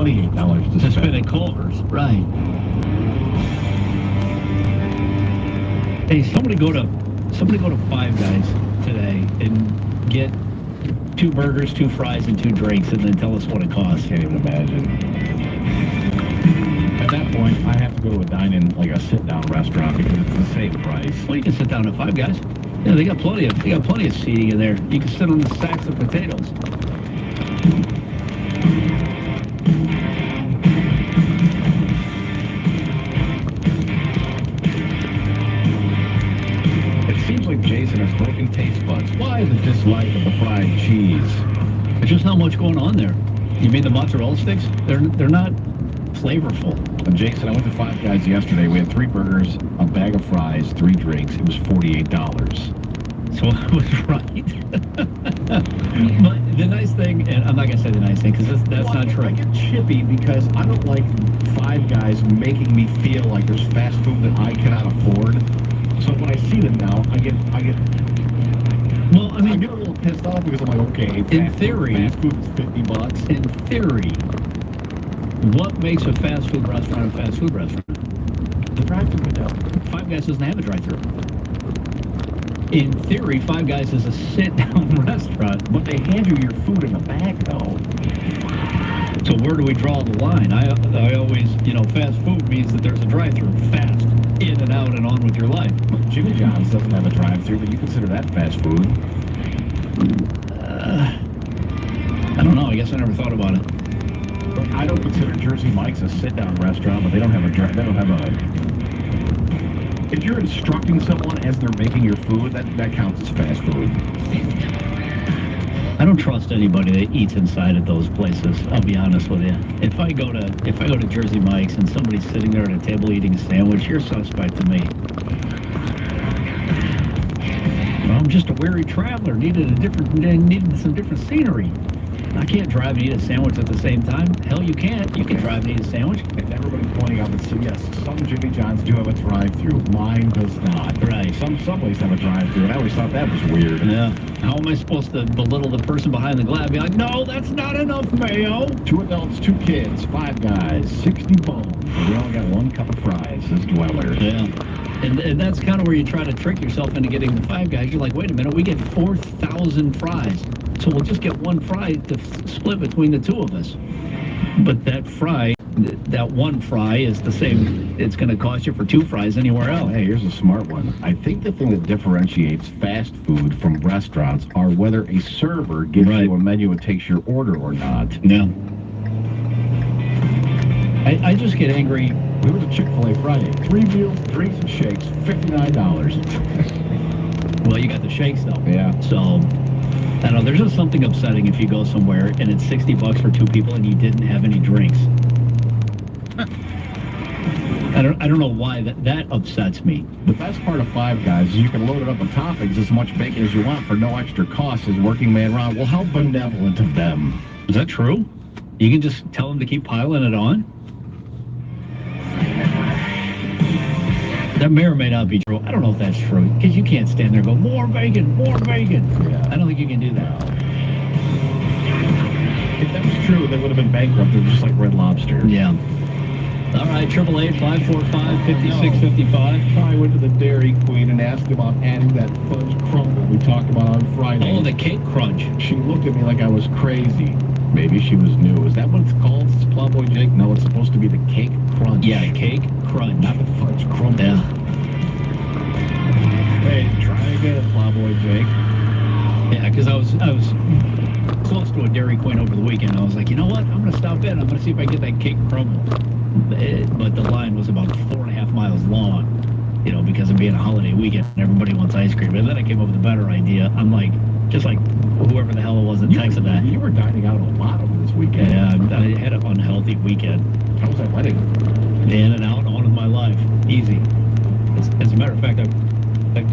$28 to spend at Culver's. Right. Hey, somebody go to Five Guys today and get 2 burgers, 2 fries, and 2 drinks, and then tell us what it costs. Can't even imagine. At that point, I have to go to a dine-in, like a sit-down restaurant, because it's the same price. Well, you can sit down at Five Guys. Yeah, they got plenty of seating in there. You can sit on the sacks of potatoes. It seems like Jason has broken taste buds. Why the dislike of the fried cheese? There's just not much going on there. You mean the mozzarella sticks? They're not flavorful. Jason, I went to Five Guys yesterday. We had 3 burgers, a bag of fries, 3 drinks. It was $48. So I was right. But the nice thing, and I'm not going to say the nice thing, because that's not true. I get chippy because I don't like Five Guys making me feel like there's fast food that I cannot afford. So when I see them now, I get Well, I mean, I get a little pissed off because I'm like, okay, in theory, fast food is $50. in theory, what makes a fast food restaurant a fast food restaurant? The drive-thru window. Five Guys doesn't have a drive-thru. In theory, Five Guys is a sit-down restaurant. But they hand you your food in a bag, though. So where do we draw the line? I always, fast food means that there's a drive-thru. Fast, in and out and on with your life. Jimmy John's doesn't have a drive-thru, but you consider that fast food. I don't know. I guess I never thought about it. I don't consider Jersey Mike's a sit-down restaurant, but they don't have a If you're instructing someone as they're making your food, that counts as fast food. I don't trust anybody that eats inside at those places. I'll be honest with you. If I go to Jersey Mike's and somebody's sitting there at a table eating a sandwich, you're suspect to me. Well, I'm just a weary traveler. Needed some different scenery. I can't drive and eat a sandwich at the same time. Hell, you can't. You can drive and eat a sandwich. And everybody's pointing out that, so yes, some Jimmy John's do have a drive-thru. Mine does not. Right. Some Subways have a drive-thru, and I always thought that was weird. Yeah. How am I supposed to belittle the person behind the glass? Be like, no, that's not enough mayo. 2 adults, 2 kids, 5 guys, 60 bones. And we only got 1 cup of fries, says Dweller. Yeah. And that's kind of where you try to trick yourself into getting the Five Guys. You're like, wait a minute, we get 4,000 fries. So we'll just get 1 fry to split between the 2 of us. But that 1 fry is the same. It's going to cost you for 2 fries anywhere else. Hey, here's a smart one. I think the thing that differentiates fast food from restaurants are whether a server gives you a menu and takes your order or not. Yeah. I just get angry. We were to Chick-fil-A Friday. 3 meals, drinks, and shakes, $59. Well, you got the shakes, though. Yeah. So, I don't know. There's just something upsetting if you go somewhere and it's $60 for 2 people and you didn't have any drinks. I don't know why that upsets me. The best part of Five Guys is you can load it up with toppings as much bacon as you want for no extra cost, says Working Man Ron. Well, how benevolent of them. Is that true? You can just tell them to keep piling it on? That may or may not be true. I don't know if that's true, because you can't stand there and go, more bacon, more bacon. Yeah. I don't think you can do that. If that was true, they would have been bankrupted just like Red Lobster. Yeah. All right, 888-545-5655. I went to the Dairy Queen and asked about adding that fudge crumble we talked about on Friday. Oh, the cake crunch. She looked at me like I was crazy. Maybe she was new. Is that what it's called, Plowboy Jake? No, it's supposed to be the cake crunch. Yeah, cake crunch. Not the fudge crumble. Yeah. Hey, try again, Plowboy Jake. Yeah, because I was close to a Dairy Queen over the weekend. I was like, you know what? I'm going to stop in. I'm going to see if I can get that cake crumble. But the line was about 4.5 miles long, because of being a holiday weekend and everybody wants ice cream. And then I came up with a better idea. I'm like, just like whoever the hell it was that texted that. You were dining out a lot over this weekend. Yeah, I had an unhealthy weekend. How was that wedding? In and out, on with my life. Easy. As a matter of fact,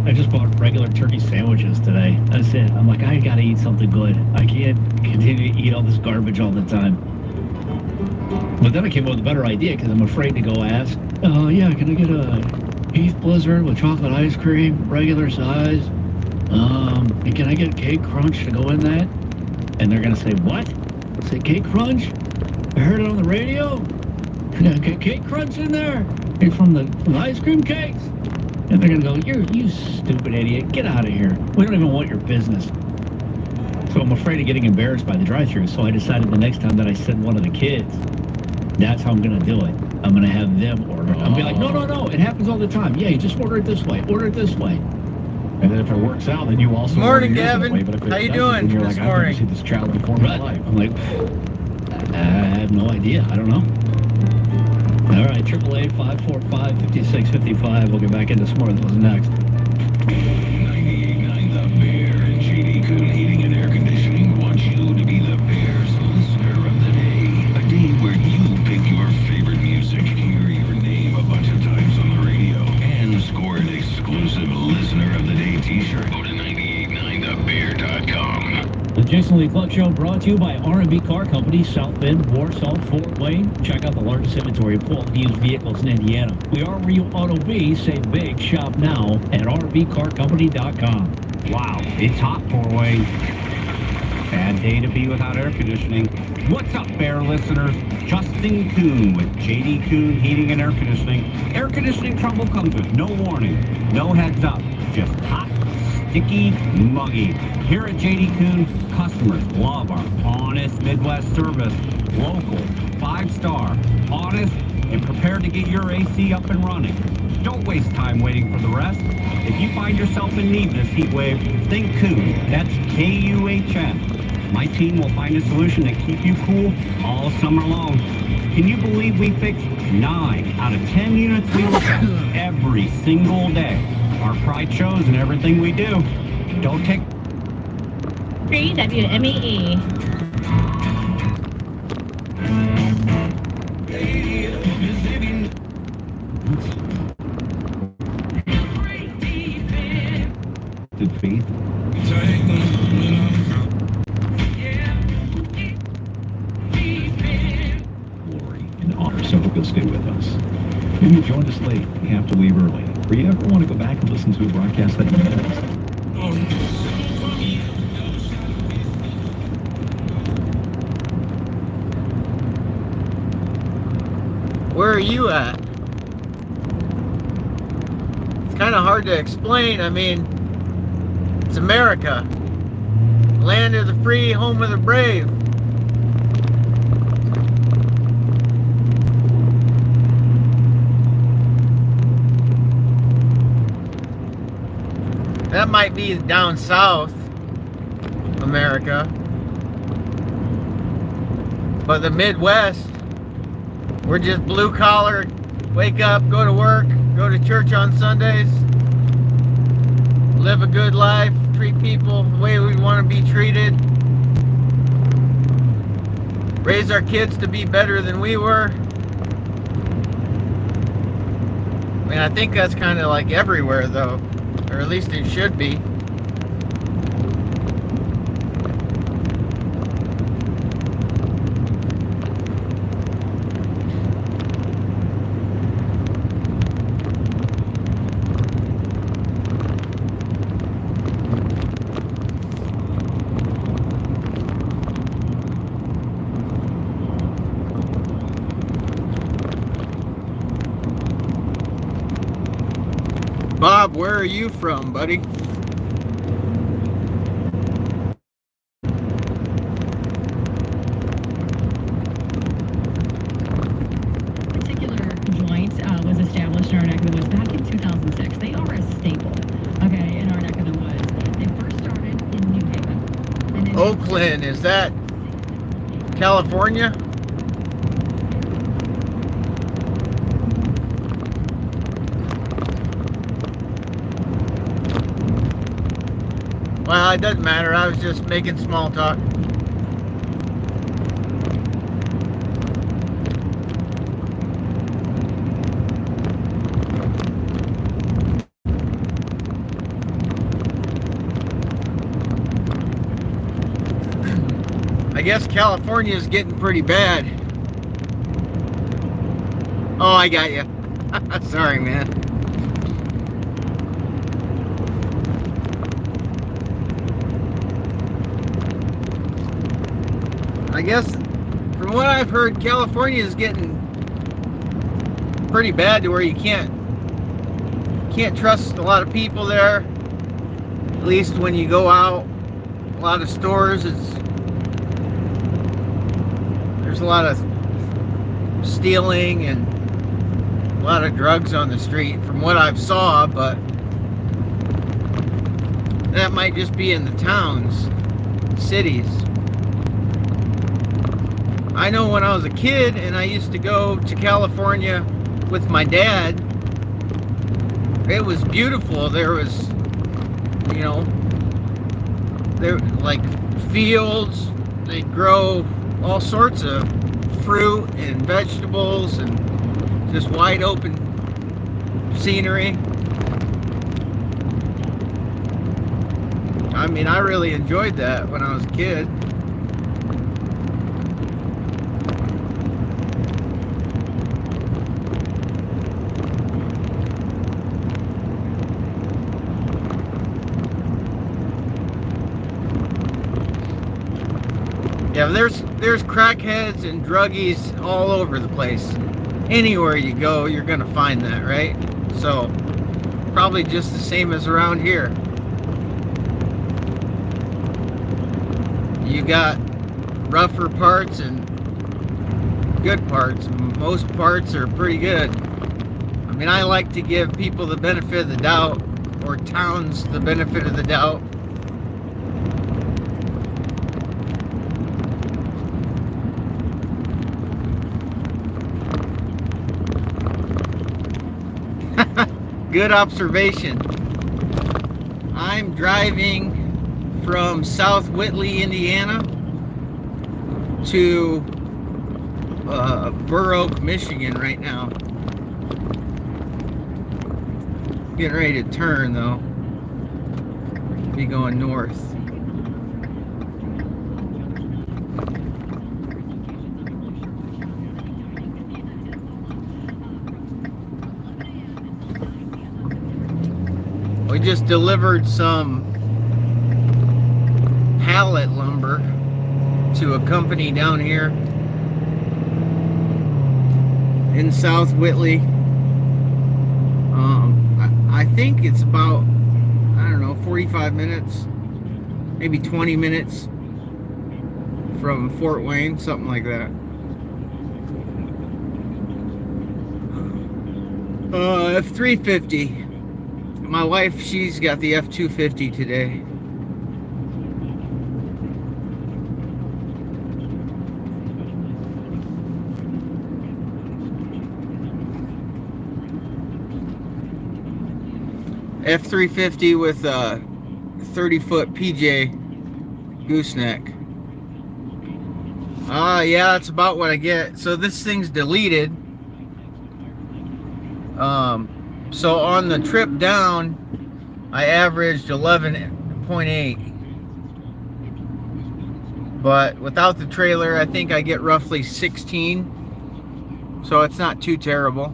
I just bought regular turkey sandwiches today. That's it. I'm like, I gotta eat something good. I can't continue to eat all this garbage all the time. But then I came up with a better idea because I'm afraid to go ask, yeah, can I get a beef blizzard with chocolate ice cream, regular size? And can I get cake crunch to go in that? And they're gonna say, what? Say cake crunch? I heard it on the radio. Cake crunch in there. It's from the ice cream cakes. And they're going to go, you stupid idiot. Get out of here. We don't even want your business. So I'm afraid of getting embarrassed by the drive-thru. So I decided the next time that I send one of the kids, that's how I'm going to do it. I'm going to have them order it. I'll be like, no. It happens all the time. Yeah, you just order it this way. Order it this way. And then if it works out, then you also Morning, order yours that Gavin. way. But if it How you doesn't, doing then you're this like, I've never morning? seen this child before in my Right. life. I'm like, I have no idea. I don't know. All right, 888-545-5655. We'll get back into some more of those next. 98.9 The Bear. JD Coon Heating and Air Conditioning wants you to be the Bear's listener of the day. A day where you pick your favorite music, hear your name a bunch of times on the radio, and score an exclusive Listener of the Day t-shirt. Go to 989thebear.com. The Jason Lee Cluck Show brought to you by R&B Car Company, South Bend, Warsaw, Fort Wayne. Check out the largest inventory of quality used vehicles in Indiana. We are where you ought to be. Save big. Shop now at rbcarcompany.com. Wow, it's hot, Fort Wayne. Bad day to be without air conditioning. What's up, Bear listeners? Justin Kuhn with JD Kuhn Heating and Air Conditioning. Air conditioning trouble comes with no warning, no heads up, just hot, sticky, muggy. Here at JD Kuhn, customers love our honest Midwest service. Local, 5-star, honest, and prepared to get your AC up and running. Don't waste time waiting for the rest. If you find yourself in need this heat wave, think Kuhn. That's K-U-H-N. My team will find a solution to keep you cool all summer long. Can you believe we fix 9 out of 10 units we look at every single day? Our pride shows in everything we do. Don't take... WMEE. Did faith glory and honor, so hope you'll stay with us. If you joined us late, you have to leave early, or you ever want to go back and listen to a broadcast that you missed. Where are you at? It's kind of hard to explain. I mean, it's America. Land of the free, home of the brave. That might be down south America. But the Midwest, we're just blue collar, wake up, go to work, go to church on Sundays, live a good life, treat people the way we want to be treated, raise our kids to be better than we were. I mean, I think that's kind of like everywhere though, or at least it should be. Bob, where are you from, buddy? Particular joint was established in our neck of the woods back in 2006. They are a staple, okay, in our neck of the woods. They first started in New Haven. And then Oakland, is that California? Well, it doesn't matter. I was just making small talk. I guess California is getting pretty bad. Oh, I got you. Sorry, man. I guess from what I've heard, California is getting pretty bad to where you can't trust a lot of people there. At least when you go out, a lot of stores, there's a lot of stealing and a lot of drugs on the street from what I've saw, but that might just be in the towns, cities. I know when I was a kid and I used to go to California with my dad, it was beautiful. There was, you know, there like fields, they grow all sorts of fruit and vegetables and just wide open scenery. I mean, I really enjoyed that when I was a kid. Yeah, there's crackheads and druggies all over the place. Anywhere you go, you're gonna find that, right? So, probably just the same as around here. You got rougher parts and good parts. Most parts are pretty good. I mean, I like to give people the benefit of the doubt, or towns the benefit of the doubt. Good observation. I'm driving from South Whitley, Indiana to Burr Oak, Michigan right now. Getting ready to turn though. Be going north. We just delivered some pallet lumber to a company down here in South Whitley. I think it's about, I don't know, 45 minutes, maybe 20 minutes from Fort Wayne, something like that. F-350. My wife, she's got the F-250 today. F-350 with a 30-foot PJ gooseneck. Yeah, that's about what I get. So this thing's deleted. So on the trip down, I averaged 11.8. But without the trailer, I think I get roughly 16. So it's not too terrible.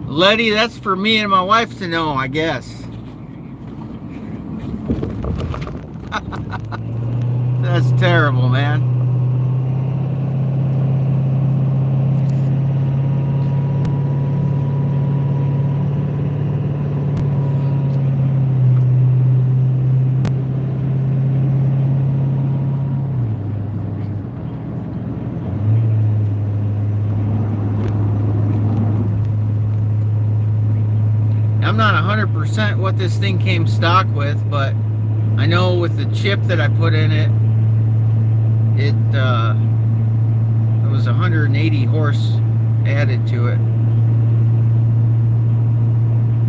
Letty, that's for me and my wife to know, I guess. That's terrible, man. I'm not 100% what this thing came stock with, but I know with the chip that I put in it, it was 180 horse added to it,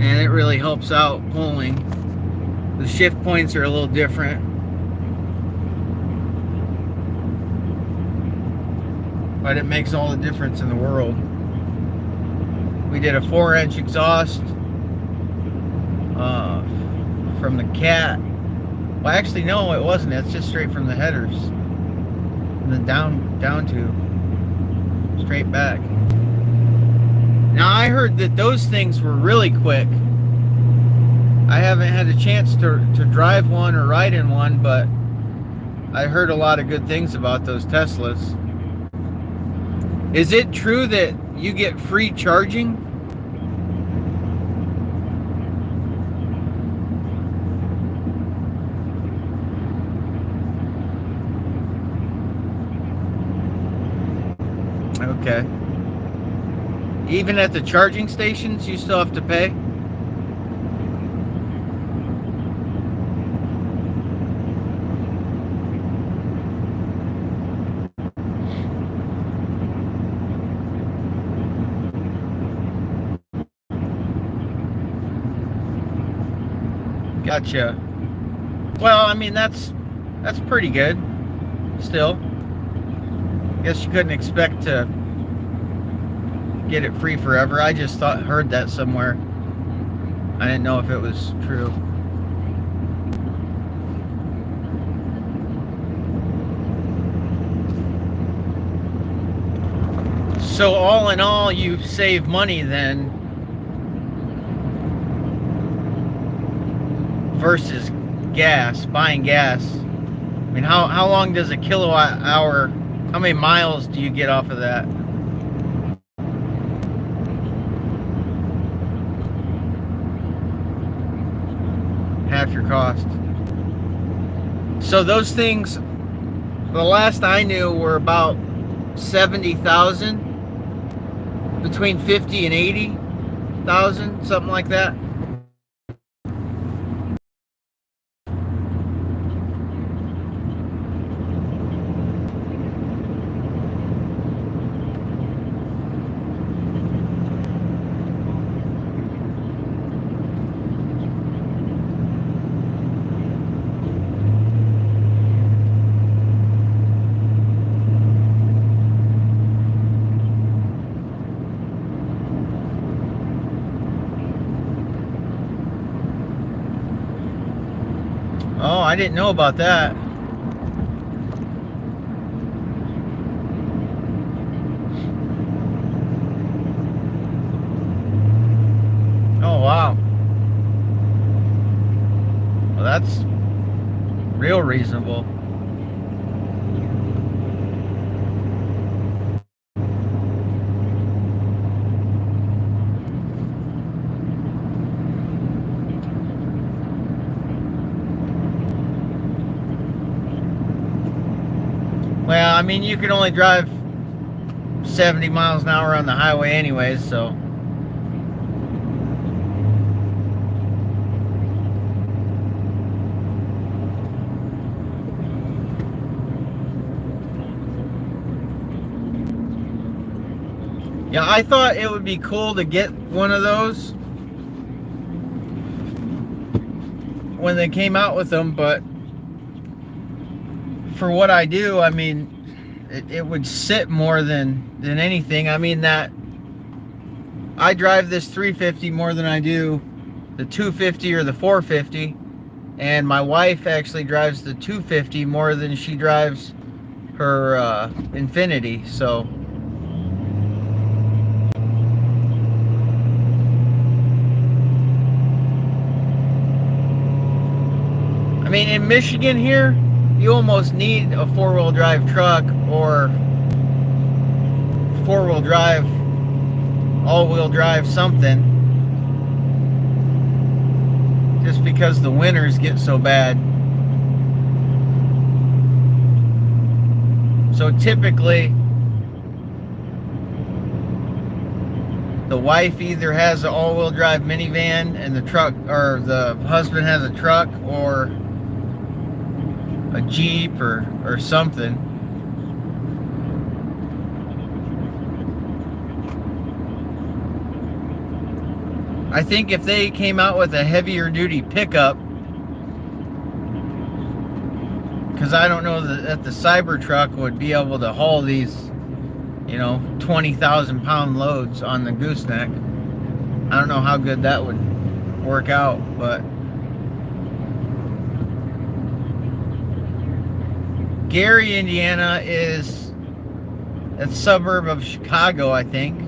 and it really helps out pulling. The shift points are a little different, but it makes all the difference in the world. We did a 4-inch exhaust from the cat. Well, actually, no, it wasn't. It's just straight from the headers, and then down to straight back. Now I heard that those things were really quick. I haven't had a chance to drive one or ride in one, but I heard a lot of good things about those Teslas. Is it true that you get free charging? Okay. Even at the charging stations, you still have to pay? Gotcha. Well, I mean, that's pretty good still. Guess you couldn't expect to get it free forever. I just heard that somewhere. I didn't know if it was true. So all in all, you save money then versus gas, buying gas. I mean, how long does a kilowatt hour, how many miles do you get off of that? Half your cost. So those things, the last I knew, were about 70,000, between 50 and 80,000, something like that. Oh, I didn't know about that. Oh, wow. Well, that's real reasonable. Well, I mean, you can only drive 70 miles an hour on the highway anyways, so. Yeah, I thought it would be cool to get one of those when they came out with them, but for what I do, I mean, it would sit more than anything. I mean, that I drive this 350 more than I do the 250 or the 450, and my wife actually drives the 250 more than she drives her Infiniti. So I mean, in Michigan here, you almost need a four-wheel drive truck or four-wheel drive, all-wheel drive something, just because the winters get so bad. So typically, the wife either has an all-wheel drive minivan and the truck, or the husband has a truck or a Jeep or something. I think if they came out with a heavier duty pickup, because I don't know that the Cybertruck would be able to haul these, 20,000 pound loads on the gooseneck. I don't know how good that would work out. But Gary, Indiana is a suburb of Chicago, I think,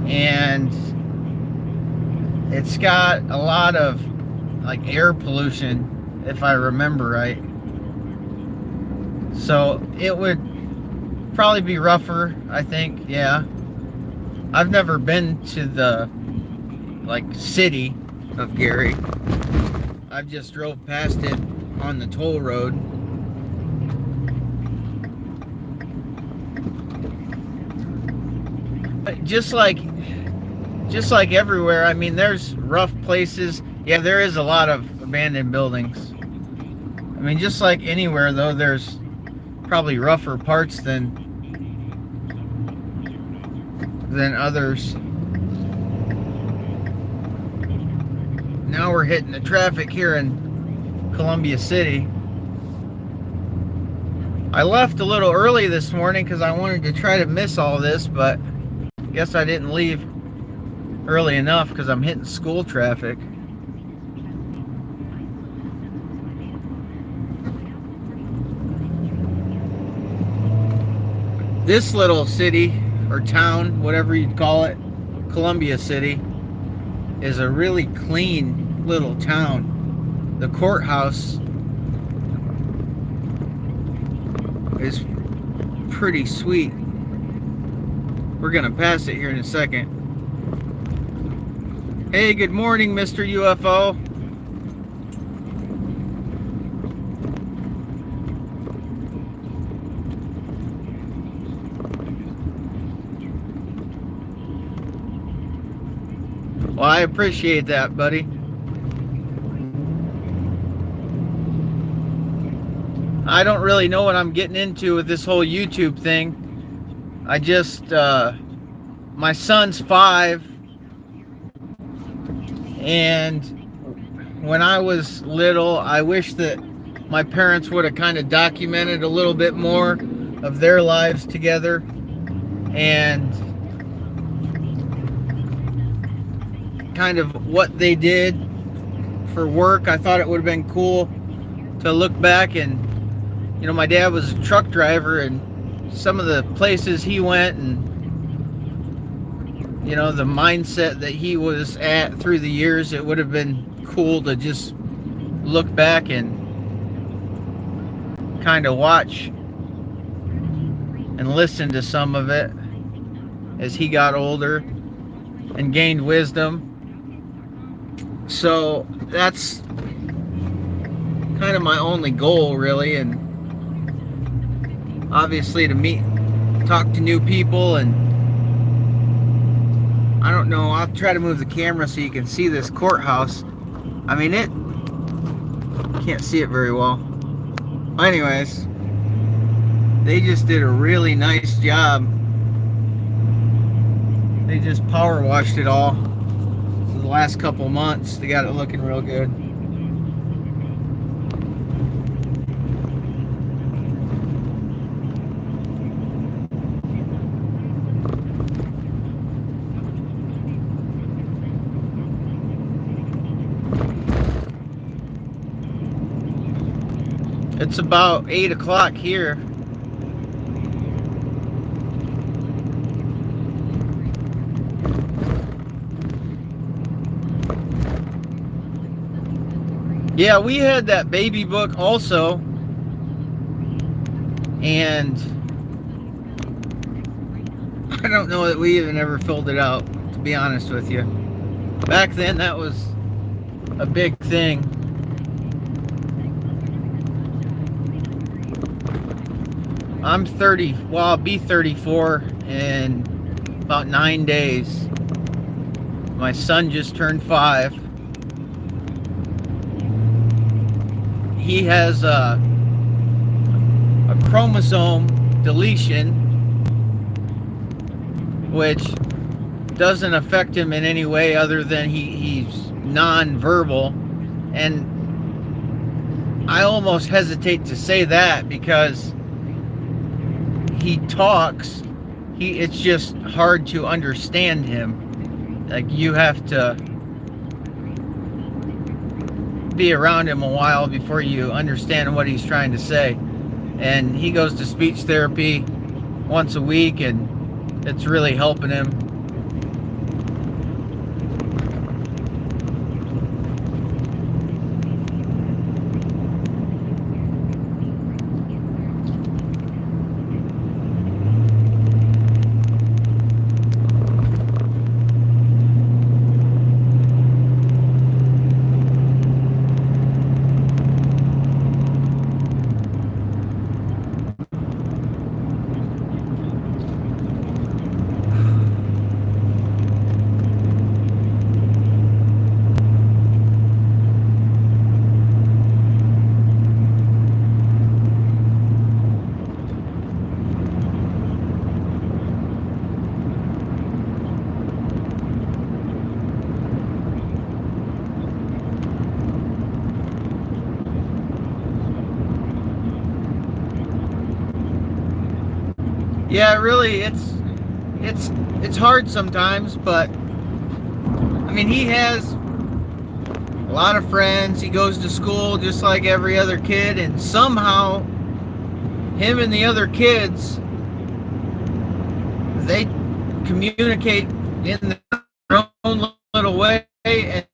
and it's got a lot of like air pollution, if I remember right. So it would probably be rougher, I think. Yeah, I've never been to the like city of Gary. I've just drove past it on the toll road. Just like everywhere, I mean, there's rough places. Yeah, there is a lot of abandoned buildings. I mean, just like anywhere, though, there's probably rougher parts than others. Now we're hitting the traffic here in Columbia City. I left a little early this morning because I wanted to try to miss all this, but guess I didn't leave early enough because I'm hitting school traffic. This little city or town, whatever you'd call it, Columbia City, is a really clean little town. The courthouse is pretty sweet. We're gonna pass it here in a second. Hey, good morning, Mr. UFO. Well, I appreciate that, buddy. I don't really know what I'm getting into with this whole YouTube thing. I just, my son's 5, and when I was little, I wish that my parents would have kind of documented a little bit more of their lives together, and kind of what they did for work. I thought it would have been cool to look back and, you know, my dad was a truck driver, and some of the places he went, and you know, the mindset that he was at through the years, it would have been cool to just look back and kind of watch and listen to some of it as he got older and gained wisdom. So that's kind of my only goal, really, and obviously to talk to new people. And I don't know, I'll try to move the camera so you can see this courthouse. I mean, can't see it very well. Anyways, they just did a really nice job. They just power washed it all the last couple months. They got it looking real good. It's about 8 o'clock here. Yeah, we had that baby book also, and I don't know that we even ever filled it out, to be honest with you. Back then, that was a big thing. I'm 30, well, I'll be 34 in about 9 days. My son just turned 5. He has a chromosome deletion, which doesn't affect him in any way other than he's non-verbal. And I almost hesitate to say that because he talks, it's just hard to understand him. Like, you have to be around him a while before you understand what he's trying to say. And he goes to speech therapy once a week, and it's really helping him. Yeah, really, it's hard sometimes, but I mean, he has a lot of friends. He goes to school just like every other kid, and somehow him and the other kids, they communicate in their own little way, and